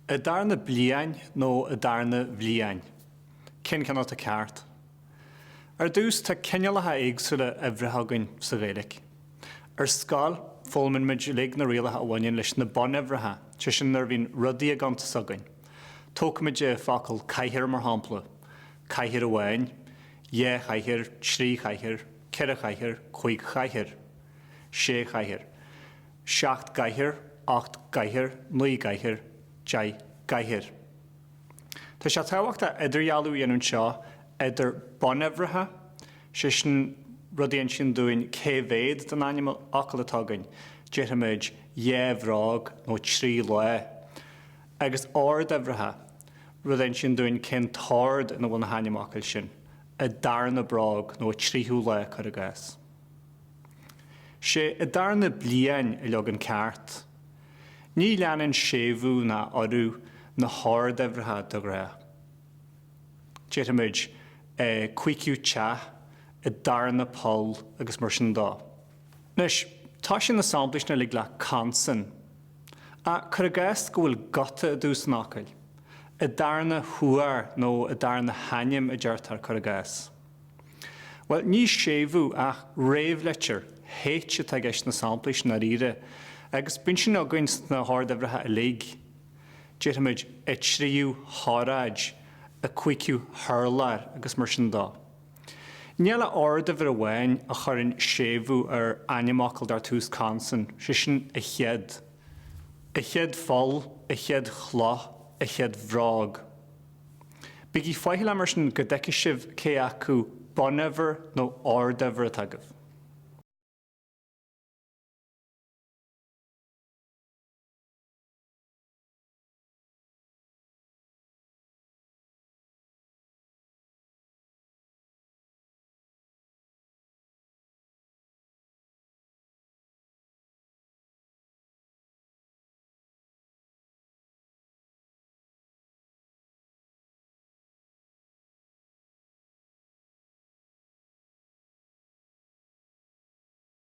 Y darna bliain nó y darna bbliain. Cyn cannot a ceart. Dús tá cinealatha éagsúla eibhreithagan sa Ghaeilge. Scáil fólmann muid lig na rialatha a bhain leis na bon eibhreitha, te sin nar bhín rudaí a ganta sagain. Tócaimid facail caithfir mar hampla, caithfir a bhain, dhé caithfir, trí caithfir, ceithre caithfir, chuig caithfir, sé caithfir, seacht caithfir, acht caithfir, naoi caithfir, dé caithfir. Tá sé táhaachta idirhealú dhéanann seo idir bon eibhreitha, sé sin rudíonn sin dúin céhvéad den animal acail atágain, dearthamid dhé bhrág nó trí le. Agus ard eibhreitha, rudíonn sin dúin cén tard na bhna hanim acail sin, a darna brág nó tríthú le chuir a gás. Sé a darna bliain I legan ceart. Ní leanann sébhú na orú na hard eibhreitha do ré. Dearthamid cuiiciú te, a darna pol agus mar sin dá. Nus, tá sin na samplis na lig le cansan. A chuir a gás go bhfuil gata a dús nácail. A darna thuair nó a darna hanim a deartar chuir a gás. Well, ní sébhú ach réamhleitear héite tá gceist na samplis na ríre, agus bin sin against na hard eibhreitha a lig. Dearthamid tríú háráid, a cuiiciú thurlar agus mar sin dá. Níl ard a bhar a bhain a churann sébhú animacail dar tús cansan, sé sin a chead. A chead fol, a chead chloch, a chead bhrág. Bigí fáithil mar sin go deice sibh cé acu bon eibhre nó ard eibhre a tagaibh.